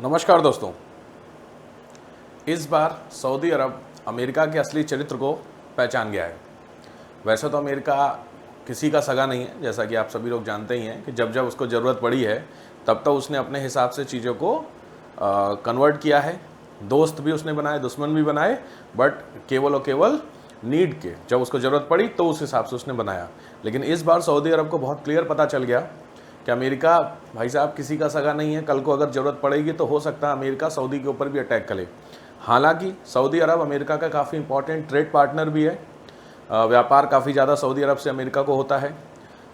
नमस्कार दोस्तों। इस बार सऊदी अरब अमेरिका के असली चरित्र को पहचान गया है। वैसे तो अमेरिका किसी का सगा नहीं है, जैसा कि आप सभी लोग जानते ही हैं कि जब जब उसको ज़रूरत पड़ी है तब तब उसने अपने हिसाब से चीज़ों को कन्वर्ट किया है। दोस्त भी उसने बनाए, दुश्मन भी बनाए, बट केवल और केवल नीड के, जब उसको ज़रूरत पड़ी तो उस हिसाब से उसने बनाया। लेकिन इस बार सऊदी अरब को बहुत क्लियर पता चल गया कि अमेरिका भाई साहब किसी का सगा नहीं है। कल को अगर ज़रूरत पड़ेगी तो हो सकता है अमेरिका सऊदी के ऊपर भी अटैक करे। हालांकि सऊदी अरब अमेरिका का काफ़ी इंपॉर्टेंट ट्रेड पार्टनर भी है। व्यापार काफ़ी ज़्यादा सऊदी अरब से अमेरिका को होता है।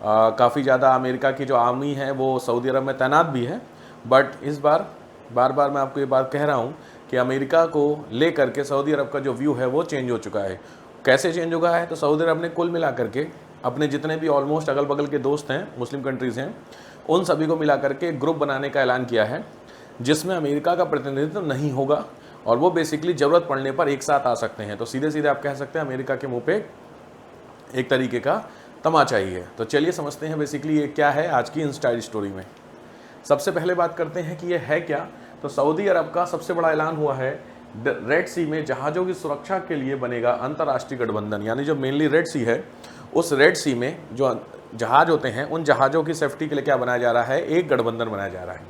काफ़ी ज़्यादा अमेरिका की जो आर्मी है वो सऊदी अरब में तैनात भी है। बट इस बार बार मैं आपको ये बात कह रहा हूँ कि अमेरिका को लेकर के सऊदी अरब का जो व्यू है वो चेंज हो चुका है। कैसे चेंज होगा है तो सऊदी अरब ने कुल मिला करके अपने जितने भी ऑलमोस्ट अगल बगल के दोस्त हैं, मुस्लिम कंट्रीज़ हैं, उन सभी को मिला करके एक ग्रुप बनाने का ऐलान किया है जिसमें अमेरिका का प्रतिनिधित्व नहीं होगा और वो बेसिकली ज़रूरत पड़ने पर एक साथ आ सकते हैं। तो सीधे सीधे आप कह सकते हैं अमेरिका के मुंह पे एक तरीके का तमाचा ही है। तो चलिए समझते हैं बेसिकली ये क्या है आज की इंस्टाइल स्टोरी में। सबसे पहले बात करते हैं कि ये है क्या। तो सऊदी अरब का सबसे बड़ा ऐलान हुआ है, रेड सी में जहाज़ों की सुरक्षा के लिए बनेगा अंतर्राष्ट्रीय गठबंधन। यानी जो मेनली रेड सी है, उस रेड सी में जो जहाज़ होते हैं उन जहाज़ों की सेफ्टी के लिए क्या बनाया जा रहा है, एक गठबंधन बनाया जा रहा है।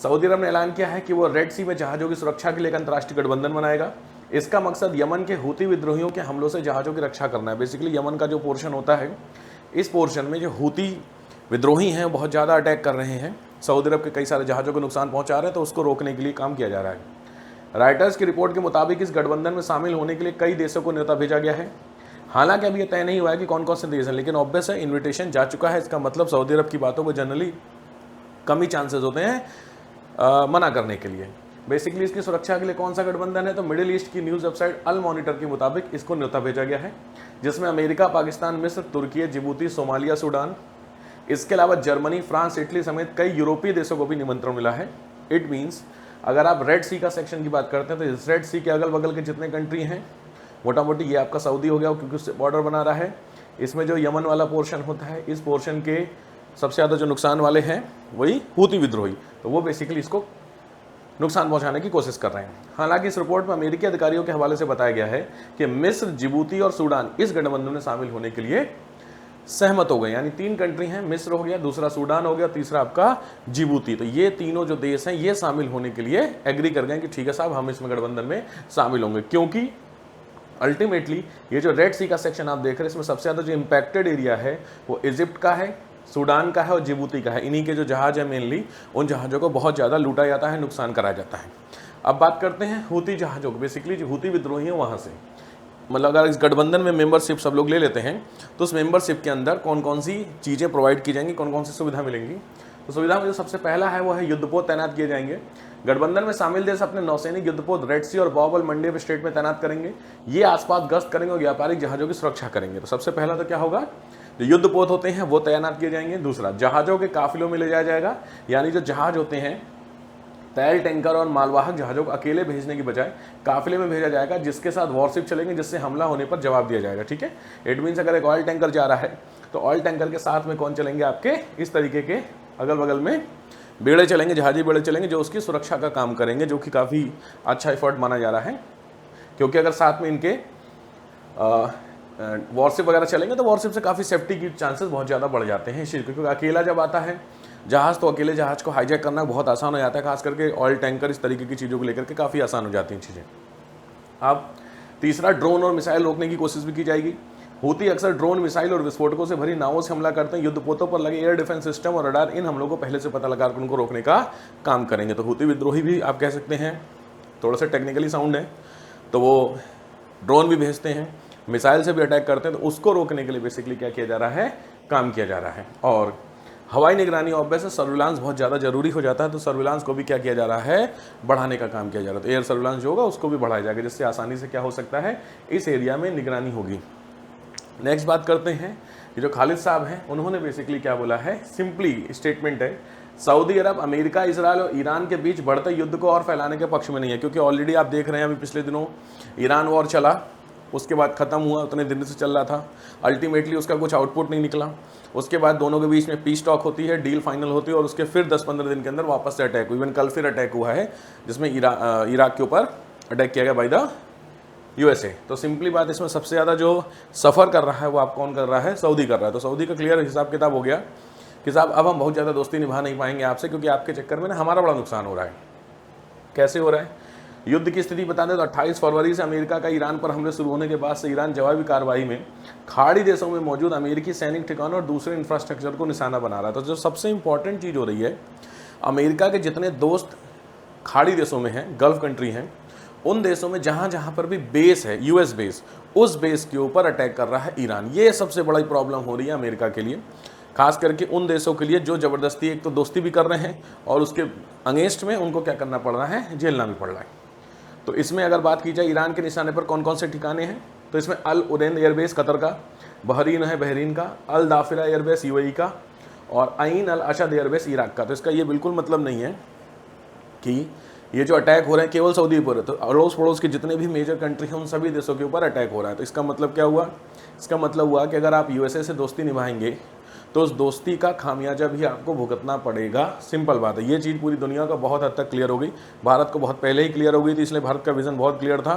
सऊदी अरब ने ऐलान किया है कि वो रेड सी में जहाज़ों की सुरक्षा के लिए एक अंतर्राष्ट्रीय गठबंधन बनाएगा। इसका मकसद यमन के हूती विद्रोहियों के हमलों से जहाज़ों की रक्षा करना है। बेसिकली यमन का जो पोर्शन होता है, इस पोर्शन में जो हूती विद्रोही हैं बहुत ज़्यादा अटैक कर रहे हैं, सऊदी अरब के कई सारे जहाज़ों को नुकसान पहुँचा रहे हैं, तो उसको रोकने के लिए काम किया जा रहा है। राइटर्स की रिपोर्ट के मुताबिक इस गठबंधन में शामिल होने के लिए कई देशों को न्योता भेजा गया है। हालांकि अभी ये तय नहीं हुआ है कि कौन कौन से देश हैं, लेकिन ऑब्वियस है इन्विटेशन जा चुका है। इसका मतलब सऊदी अरब की बातों को जनरली कम ही चांसेस होते हैं मना करने के लिए। बेसिकली इसकी सुरक्षा के लिए कौन सा गठबंधन है, तो मिडिल ईस्ट की न्यूज़ वेबसाइट अल मॉनिटर के मुताबिक इसको न्योता भेजा गया है, जिसमें अमेरिका, पाकिस्तान, मिस्र, तुर्की, जिबूती, सोमालिया, सूडान, इसके अलावा जर्मनी, फ्रांस, इटली समेत कई यूरोपीय देशों को भी निमंत्रण मिला है। इट मीन्स अगर आप रेड सी का सेक्शन की बात करते हैं तो इस रेड सी के अगल बगल के जितने कंट्री हैं, मोटा मोटी ये आपका सऊदी हो गया क्योंकि उससे बॉर्डर बना रहा है। इसमें जो यमन वाला पोर्शन होता है, इस पोर्शन के सबसे ज़्यादा जो नुकसान वाले हैं वही हूती विद्रोही, तो वो बेसिकली इसको नुकसान पहुंचाने की कोशिश कर रहे हैं। हालांकि इस रिपोर्ट में अमेरिकी अधिकारियों के हवाले से बताया गया है कि मिस्र, जिबूती और सूडान इस गठबंधन में शामिल होने के लिए सहमत हो गए। यानी 3 कंट्री हैं, मिस्र हो गया, दूसरा सूडान हो गया, तीसरा आपका जिबूती। तो ये तीनों जो देश हैं ये शामिल होने के लिए एग्री कर गए कि ठीक है साहब, हम इसमें गठबंधन में शामिल होंगे। क्योंकि अल्टीमेटली ये जो रेड सी का सेक्शन आप देख रहे हैं, इसमें सबसे ज़्यादा जो इम्पैक्टेड एरिया है वो इजिप्ट का है, सूडान का है और जिबूती का है। इन्हीं के जो जहाज़ है मेनली, उन जहाज़ों को बहुत ज़्यादा लूटा जाता है, नुकसान कराया जाता है। अब बात करते हैं हूती जहाज़ों को। बेसिकली जो हूती विद्रोही हैं वहाँ से, मतलब अगर इस गठबंधन में मेंबरशिप सब लोग ले लेते हैं तो उस मेंबरशिप के अंदर कौन कौन सी चीज़ें प्रोवाइड की जाएंगी, कौन कौन सी सुविधा मिलेंगी। तो सुविधा में जो सबसे पहला है वो है युद्धपोत तैनात किए जाएंगे। गठबंधन में शामिल देश अपने नौसैनिक युद्धपोत रेड सी और बाब अल मंडेब स्ट्रेट में तैनात करेंगे। ये आसपास गश्त करेंगे और व्यापारिक जहाज़ों की सुरक्षा करेंगे। तो सबसे पहला तो क्या होगा, जो युद्धपोत होते हैं वो तैनात किए जाएंगे। दूसरा, जहाज़ों के काफिलों में ले जाया जाएगा। यानी जो जहाज़ होते हैं, तेल टैंकर और मालवाहक जहाज़ों को अकेले भेजने की बजाय काफिले में भेजा जाएगा, जिसके साथ वॉरशिप चलेंगे, जिससे हमला होने पर जवाब दिया जाएगा। ठीक है, इट मीन्स अगर एक ऑयल टैंकर जा रहा है तो ऑयल टैंकर के साथ में कौन चलेंगे, आपके इस तरीके के अगल बगल में बेड़े चलेंगे, जहाजी बेड़े चलेंगे जो उसकी सुरक्षा का काम करेंगे, जो कि काफ़ी अच्छा एफर्ट माना जा रहा है। क्योंकि अगर साथ में इनके वॉरशिप वगैरह चलेंगे तो वॉरशिप से काफ़ी सेफ्टी की चांसेस बहुत ज़्यादा बढ़ जाते हैं इस चीज़, क्योंकि अकेला जब आता है जहाज़ तो अकेले जहाज़ को हाईजैक करना बहुत आसान हो जाता है। खास करके ऑयल टैंकर इस तरीके की चीज़ों को लेकर के काफ़ी आसान हो जाती हैं चीज़ें। अब तीसरा, ड्रोन और मिसाइल रोकने की कोशिश भी की जाएगी। हूती अक्सर ड्रोन, मिसाइल और विस्फोटकों से भरी नावों से हमला करते हैं। युद्धपोतों पर लगे एयर डिफेंस सिस्टम और रडार इन हमलों को पहले से पता लगा कर उनको रोकने का काम करेंगे। तो हूती विद्रोही भी आप कह सकते हैं थोड़ा सा टेक्निकली साउंड है, तो वो ड्रोन भी भेजते हैं, मिसाइल से भी अटैक करते हैं। तो उसको रोकने के लिए बेसिकली क्या किया जा रहा है, काम किया जा रहा है। और हवाई निगरानी ऑब्वियस सर्विलांस बहुत ज़्यादा जरूरी हो जाता है, तो सर्विलांस को भी क्या किया जा रहा है, बढ़ाने का काम किया जा रहा है। तो एयर सर्विलांस जो होगा उसको भी बढ़ाया जाएगा, जिससे आसानी से क्या हो सकता है, इस एरिया में निगरानी होगी। नेक्स्ट बात करते हैं कि जो खालिद साहब हैं उन्होंने बेसिकली क्या बोला है, सिंपली स्टेटमेंट है, सऊदी अरब अमेरिका, इजराइल और ईरान के बीच बढ़ते युद्ध को और फैलाने के पक्ष में नहीं है। क्योंकि ऑलरेडी आप देख रहे हैं अभी पिछले दिनों ईरान वॉर चला, उसके बाद ख़त्म हुआ, उतने दिन से चल रहा था, अल्टीमेटली उसका कुछ आउटपुट नहीं निकला। उसके बाद दोनों के बीच में पीस टॉक होती है, डील फाइनल होती है और उसके फिर 10-15 दिन के अंदर वापस से अटैक हुआ। इवन कल फिर अटैक हुआ है जिसमें इराक के ऊपर अटैक किया गया बाय द USA। तो सिंपली बात, इसमें सबसे ज़्यादा जो सफ़र कर रहा है वो आप कौन कर रहा है? सऊदी कर रहा है। तो सऊदी का क्लियर हिसाब किताब हो गया कि साहब अब हम बहुत ज़्यादा दोस्ती निभा नहीं पाएंगे आपसे, क्योंकि आपके चक्कर में ना हमारा बड़ा नुकसान हो रहा है। कैसे हो रहा है? युद्ध की स्थिति बता दें तो 28 फरवरी से अमेरिका का ईरान पर हमले शुरू होने के बाद से ईरान जवाबी कार्रवाई में खाड़ी देशों में मौजूद अमेरिकी सैनिक ठिकानों और दूसरे इंफ्रास्ट्रक्चर को निशाना बना रहा था। तो जो सबसे इंपॉर्टेंट चीज़ हो रही है, अमेरिका के जितने दोस्त खाड़ी देशों में हैं, गल्फ कंट्री हैं, उन देशों में जहाँ जहाँ पर भी बेस है, US बेस, उस बेस के ऊपर अटैक कर रहा है ईरान। ये सबसे बड़ी प्रॉब्लम हो रही है अमेरिका के लिए, खास करके उन देशों के लिए जो ज़बरदस्ती एक तो दोस्ती भी कर रहे हैं और उसके अगेंस्ट में उनको क्या करना पड़ रहा है? झेलना भी पड़ रहा है। तो इसमें अगर बात की जाए ईरान के निशाने पर कौन कौन से ठिकाने हैं, तो इसमें अल उदैन एयरबेस कतर का, बहरीन है बहरीन का, अल दाफिरा एयरबेस UAE का और आइन अल अशद एयरबेस इराक का। तो इसका ये बिल्कुल मतलब नहीं है कि ये जो अटैक हो रहे हैं केवल सऊदी पर, तो अड़ोस पड़ोस के जितने भी मेजर कंट्री हैं उन सभी देशों के ऊपर अटैक हो रहा है। तो इसका मतलब क्या हुआ? इसका मतलब हुआ कि अगर आप USA से दोस्ती निभाएंगे तो उस दोस्ती का खामियाजा भी आपको भुगतना पड़ेगा। सिंपल बात है। ये चीज़ पूरी दुनिया का बहुत हद तक क्लियर हो गई, भारत को बहुत पहले ही क्लियर हो गई थी, इसलिए भारत का विज़न बहुत क्लियर था।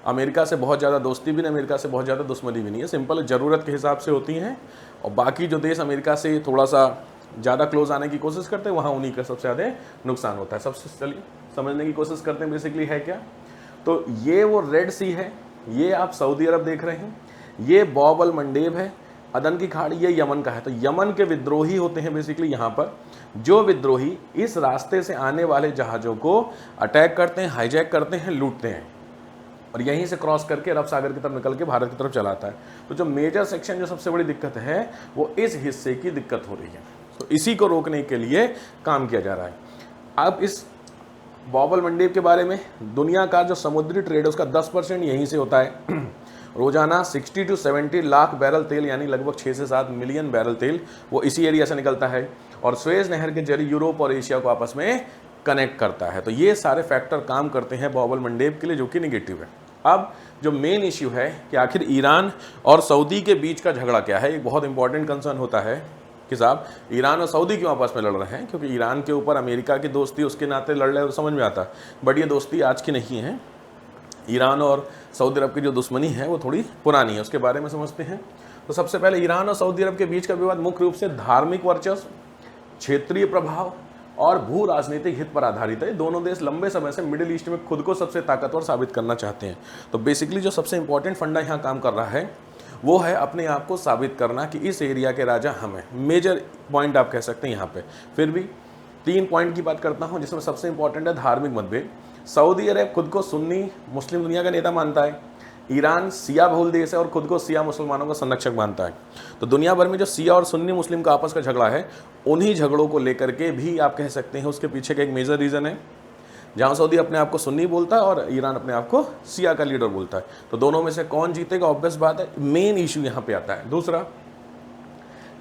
अमेरिका से बहुत ज़्यादा दोस्ती भी नहीं, अमेरिका से बहुत ज़्यादा दुश्मनी भी नहीं है। सिंपल ज़रूरत के हिसाब से होती हैं और बाकी जो देश अमेरिका से थोड़ा सा ज़्यादा क्लोज आने की कोशिश करते हैं वहाँ उन्हीं का सबसे ज़्यादा नुकसान होता है। सबसे चलिए समझने की कोशिश करते हैं बेसिकली है क्या। तो ये वो रेड सी है, ये आप सऊदी अरब देख रहे हैं, ये बॉब अल मंडेब है, अदन की खाड़ी, ये यमन का है। तो यमन के विद्रोही होते हैं बेसिकली यहाँ पर, जो विद्रोही इस रास्ते से आने वाले जहाज़ों को अटैक करते हैं, हाईजैक करते हैं, लूटते हैं और यहीं से क्रॉस करके अरब सागर की तरफ निकल के भारत की तरफ चलाता है। तो जो मेजर सेक्शन, जो सबसे बड़ी दिक्कत है, वो इस हिस्से की दिक्कत हो रही है। तो इसी को रोकने के लिए काम किया जा रहा है। अब इस बॉब अल मंडेब के बारे में, दुनिया का जो समुद्री ट्रेड है उसका 10% यहीं से होता है। रोजाना 60 से 70 लाख बैरल तेल, यानी लगभग 6 से 7 मिलियन बैरल तेल वो इसी एरिया से निकलता है और स्वेज नहर के जरिए यूरोप और एशिया को आपस में कनेक्ट करता है। तो ये सारे फैक्टर काम करते हैं बॉब अल मंडेब के लिए, जो कि निगेटिव है। अब जो मेन इश्यू है कि आखिर ईरान और सऊदी के बीच का झगड़ा क्या है, एक बहुत इंपॉर्टेंट कंसर्न होता है कि साहब ईरान और सऊदी क्यों आपस में लड़ रहे हैं, क्योंकि ईरान के ऊपर अमेरिका की दोस्ती उसके नाते लड़ रहे हैं तो समझ में आता है, बट ये दोस्ती आज की नहीं है। ईरान और सऊदी अरब की जो दुश्मनी है वो थोड़ी पुरानी है, उसके बारे में समझते हैं। तो सबसे पहले ईरान और सऊदी अरब के बीच का विवाद मुख्य रूप से धार्मिक वर्चस्व, क्षेत्रीय प्रभाव और भू राजनीतिक हित पर आधारित है। दोनों देश लंबे समय से मिडिल ईस्ट में खुद को सबसे ताकतवर साबित करना चाहते हैं। तो बेसिकली जो सबसे इंपॉर्टेंट फंडा यहाँ काम कर रहा है वो है अपने आप को साबित करना कि इस एरिया के राजा हम हैं। मेजर पॉइंट आप कह सकते हैं यहाँ पे। फिर भी 3 पॉइंट की बात करता हूँ, जिसमें सबसे इंपॉर्टेंट है धार्मिक मतभेद। सऊदी अरब खुद को सुन्नी मुस्लिम दुनिया का नेता मानता है, ईरान सिया बहुल देश है और खुद को सिया मुसलमानों का संरक्षक मानता है। तो दुनिया भर में जो सिया और सुन्नी मुस्लिम का आपस का झगड़ा है, उन्हीं झगड़ों को लेकर के भी आप कह सकते हैं उसके पीछे का एक मेजर रीज़न है, जहाँ सऊदी अपने आप को सुन्नी बोलता है और ईरान अपने आप को सिया का लीडर बोलता है। तो दोनों में से कौन जीतेगा, ऑब्वियस बात है, मेन इशू यहाँ पे आता है। दूसरा,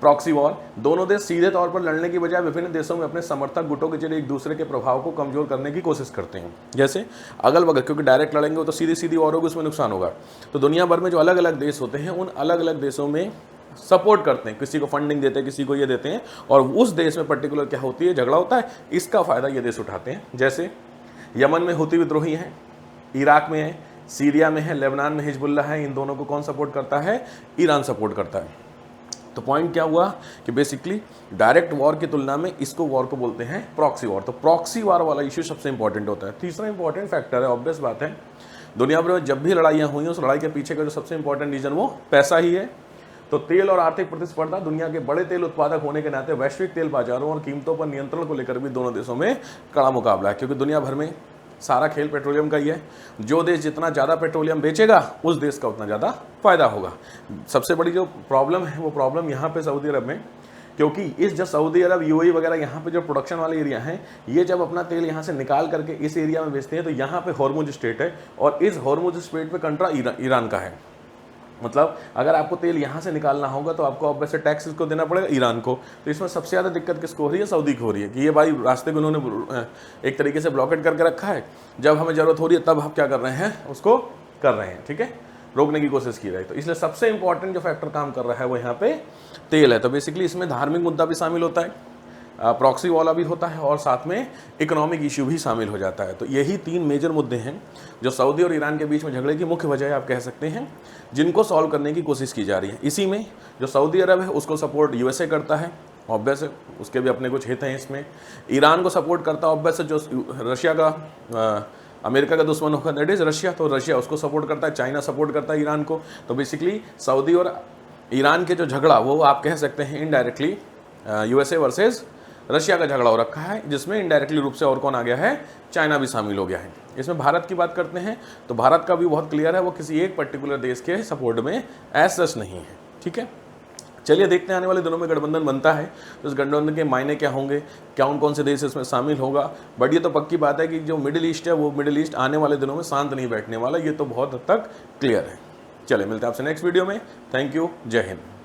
प्रॉक्सी वॉर। दोनों देश सीधे तौर पर लड़ने की बजाय विभिन्न देशों में अपने समर्थक गुटों के जरिए एक दूसरे के प्रभाव को कमजोर करने की कोशिश करते हैं। जैसे अगल बगल, क्योंकि डायरेक्ट लड़ेंगे तो सीधी सीधी वॉर होगी, उसमें नुकसान होगा। तो दुनिया भर में जो अलग अलग देश होते हैं उन अलग अलग देशों में सपोर्ट करते हैं, किसी को फंडिंग देते हैं, किसी को ये देते हैं, और उस देश में पर्टिकुलर क्या होती है, झगड़ा होता है, इसका फ़ायदा ये देश उठाते हैं। जैसे यमन में हुती विद्रोही हैं, इराक में है, सीरिया में है, लेबनान में हिजबुल्लाह है। इन दोनों को कौन सपोर्ट करता है, ईरान सपोर्ट करता है। तो पॉइंट क्या हुआ कि बेसिकली डायरेक्ट वॉर की तुलना में इसको वॉर को बोलते हैं प्रॉक्सी वॉर। तो प्रॉक्सी वॉर वाला इश्यू सबसे इंपॉर्टेंट होता है। तीसरा इंपॉर्टेंट फैक्टर है, ऑब्वियस बात है, दुनिया भर में जब भी लड़ाइयाँ हुई उस लड़ाई के पीछे का जो सबसे इंपॉर्टेंट रीजन वो पैसा ही है। तो तेल और आर्थिक प्रतिस्पर्धा, दुनिया के बड़े तेल उत्पादक होने के नाते वैश्विक तेल बाजारों और कीमतों पर नियंत्रण को लेकर भी दोनों देशों में कड़ा मुकाबला है, क्योंकि दुनिया भर में सारा खेल पेट्रोलियम का ही है। जो देश जितना ज़्यादा पेट्रोलियम बेचेगा उस देश का उतना ज़्यादा फायदा होगा। सबसे बड़ी जो प्रॉब्लम है वो प्रॉब्लम यहाँ पे सऊदी अरब में, क्योंकि इस जो सऊदी अरब UAE वगैरह यहाँ पे जो प्रोडक्शन वाले एरिया हैं, ये जब अपना तेल यहाँ से निकाल करके इस एरिया में बेचते हैं तो यहाँ पे हॉर्मुज स्टेट है और इस हॉर्मुज स्टेट पे कंट्रा ईरान का है। मतलब अगर आपको तेल यहाँ से निकालना होगा तो आपको ऑब्वियसली टैक्स को देना पड़ेगा ईरान को। तो इसमें सबसे ज़्यादा दिक्कत किसको हो रही है, सऊदी को हो रही है कि ये भाई रास्ते को उन्होंने एक तरीके से ब्लॉकेट करके रखा है, जब हमें ज़रूरत हो रही है तब हम क्या कर रहे हैं, उसको कर रहे हैं। ठीक है, रोकने की कोशिश की रही। तो इसलिए सबसे इंपॉर्टेंट जो फैक्टर काम कर रहा है वो यहाँ पे तेल है। तो बेसिकली इसमें धार्मिक मुद्दा भी शामिल होता है, प्रॉक्सी वाला भी होता है और साथ में इकोनॉमिक इश्यू भी शामिल हो जाता है। तो यही 3 मेजर मुद्दे हैं जो सऊदी और ईरान के बीच में झगड़े की मुख्य वजह आप कह सकते हैं, जिनको सॉल्व करने की कोशिश की जा रही है। इसी में जो सऊदी अरब है उसको सपोर्ट यूएसए करता है, ऑब्वियस है, उसके भी अपने कुछ हित हैं इसमें। ईरान को सपोर्ट करता है ऑब्वियस है, जो रशिया का अमेरिका का दुश्मन होगा दैट इज रशिया, तो रशिया उसको सपोर्ट करता है, चाइना सपोर्ट करता है ईरान को। तो बेसिकली सऊदी और ईरान के जो झगड़ा वो आप कह सकते हैं इनडायरेक्टली यूएसए वर्सेस रशिया का झगड़ा हो रखा है, जिसमें इनडायरेक्टली रूप से और कौन आ गया है, चाइना भी शामिल हो गया है। इसमें भारत की बात करते हैं तो भारत का भी बहुत क्लियर है, वो किसी एक पर्टिकुलर देश के सपोर्ट में एज सच नहीं है। ठीक है, चलिए देखते हैं आने वाले दिनों में गठबंधन बनता है तो इस गठबंधन के मायने क्या होंगे, कौन कौन से देश इसमें शामिल होगा। बट ये तो पक्की बात है कि जो मिडिल ईस्ट है वो मिडिल ईस्ट आने वाले दिनों में शांत नहीं बैठने वाला, ये तो बहुत हद तक क्लियर है। चलिए मिलते हैं आपसे नेक्स्ट वीडियो में। थैंक यू, जय हिंद।